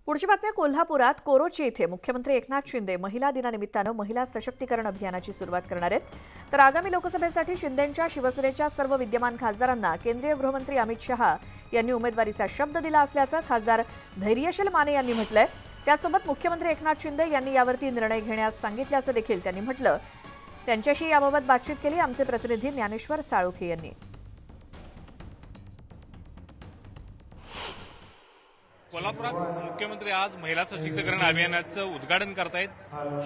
पुढची बातमी कोल्हापुरात कोरोची येथे मुख्यमंत्री एकनाथ शिंदे महिला दिनानिमित्ताने महिला सशक्तीकरण अभियानाची सुरुवात करणार आहेत। तर आगामी लोकसभेसाठी शिंदेंच्या शिवसेनेच्या सर्व विद्यमान खासदारांना केंद्रीय गृहमंत्री अमित शहा यांनी उमेदवारीचा शब्द दिला असल्याचं खासदार धैर्यशील माने यांनी म्हटलंय। त्यासोबत मुख्यमंत्री एकनाथ शिंदे यांनी यावरती निर्णय घेण्यास सांगितल्याचं देखील त्यांनी म्हटलं। त्यांच्याशी याबाबत बातचीत केली आमचे प्रतिनिधी ज्ञानेश्वर साळुखे यांनी। कोल्हापुरात मुख्यमंत्री आज महिला सशक्तीकरण अभियानाचं उद्घाटन करतायत।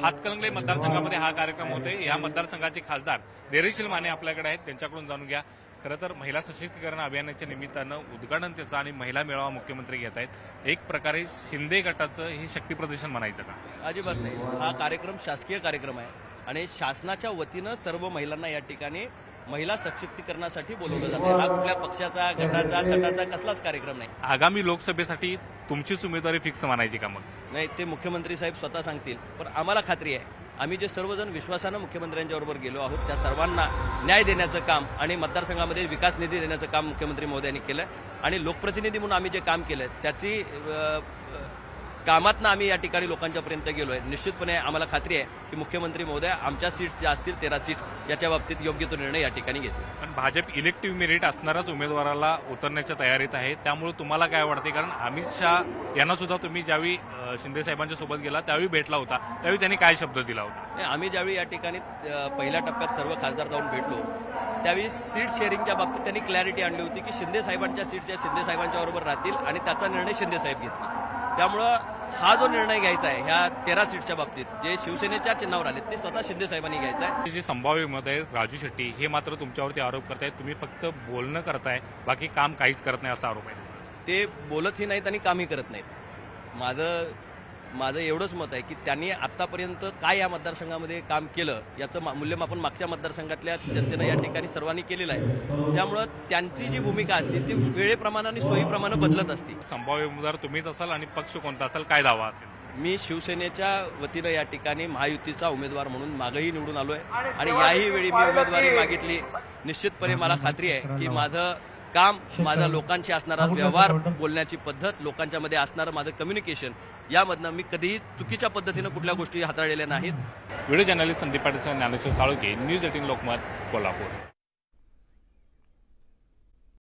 हातकणंगले मतदारसंघामध्ये हा कार्यक्रम होतोय। या मतदारसंघाचे खासदार धैर्यशील माने आपल्याकडे आहेत, त्यांच्याकडून जाणून घ्या। खरं तर महिला सशक्तीकरण अभियानाच्या निमित्तानं उद्घाटन त्याचं आणि महिला मेळावा मुख्यमंत्री घेत आहेत। एक प्रकारे शिंदे गटाचं हे शक्ती प्रदर्शन म्हणायचं का? अजिबात नाही। हा कार्यक्रम शासकीय कार्यक्रम आहे आणि शासनाच्या वतीनं सर्व महिलांना या ठिकाणी महिला सशक्तीकरणासाठी बोलवलं जातं। हा कुठल्या पक्षाचा गटाचा कसलाच कार्यक्रम नाही। आगामी लोकसभेसाठी तुमचीच उमेदवारी फिक्स म्हणायची का? मग नाही, ते मुख्यमंत्री साहेब स्वतः सांगतील। पण आम्हाला खात्री आहे, आम्ही जे सर्वजण विश्वासानं मुख्यमंत्र्यांच्या बरोबर गेलो आहोत त्या सर्वांना न्याय देण्याचं काम आणि मतदारसंघामध्ये विकास निधी देण्याचं काम मुख्यमंत्री महोदयांनी केलं आणि लोकप्रतिनिधी म्हणून आम्ही जे काम केलं त्याची कामातनं आम्ही या ठिकाणी लोकांच्यापर्यंत गेलोय। निश्चितपणे आम्हाला खात्री आहे की मुख्यमंत्री महोदय आमच्या सीट्स ज्या असतील 13 सीट्स याच्या बाबतीत योग्य तो निर्णय या ठिकाणी घेतील। पण भाजप इलेक्टिव्ह मेरिट असणारच उमेदवाराला उतरण्याच्या तयारीत आहे, त्यामुळे तुम्हाला काय वाटते? कारण अमित शहा यांना सुद्धा तुम्ही ज्यावेळी शिंदे साहेबांच्या सोबत गेला त्यावेळी भेटला होता, त्यावेळी त्यांनी काय शब्द दिला होता? आम्ही ज्यावेळी या ठिकाणी पहिल्या टप्प्यात सर्व खासदार जाऊन भेटलो त्यावेळी सीट शेअरिंगच्या बाबतीत त्यांनी क्लॅरिटी आणली होती की शिंदे साहेबांच्या सीट्स या शिंदे साहेबांच्या बरोबर राहतील आणि त्याचा निर्णय शिंदे साहेब घेतील। त्यामुळं हा जो निर्णय घ्यायचा आहे ह्या 13 सीटच्या बाबतीत जे शिवसेनेच्या चिन्हावर आले ते स्वतः शिंदे साहेबांनी घ्यायचा आहे। जे संभाव्य मत आहे राजू शेट्टी हे मात्र तुमच्यावरती आरोप करतायत, तुम्ही फक्त बोलणं करताय बाकी काम काहीच करत नाही असा आरोप आहे। ते बोलतही नाहीत आणि कामही करत नाहीत। माझं एवढंच मत आहे की त्यांनी आतापर्यंत काय या मतदारसंघामध्ये काम केलं याचं मूल्यमापन मागच्या मतदारसंघातल्या जनतेनं या ठिकाणी सर्वांनी केलेलं आहे। त्यामुळं त्यांची जी भूमिका असते ती वेळेप्रमाणे आणि सोयीप्रमाणे बदलत असते। संभाव्य उमेदवार तुम्हीच असाल आणि पक्ष कोणता असेल, काय दावा असेल? मी शिवसेनेच्या वतीनं या ठिकाणी महायुतीचा उमेदवार म्हणून मागही निवडून आलोय आणि याही वेळी मी उमेदवारी मागितली। निश्चितपणे मला खात्री आहे की माझं काम, माझा लोकांशी असणारा व्यवहार, बोलण्याची पद्धत, लोकांच्या मध्ये असणारं माझं कम्युनिकेशन यामधनं मी कधीही चुकीच्या पद्धतीनं कुठल्या गोष्टी हाताळलेल्या नाहीत। Video journalist Sandeep Patil, Dnyaneshwar Salukhe, news 18 Lokmat, Kolhapur.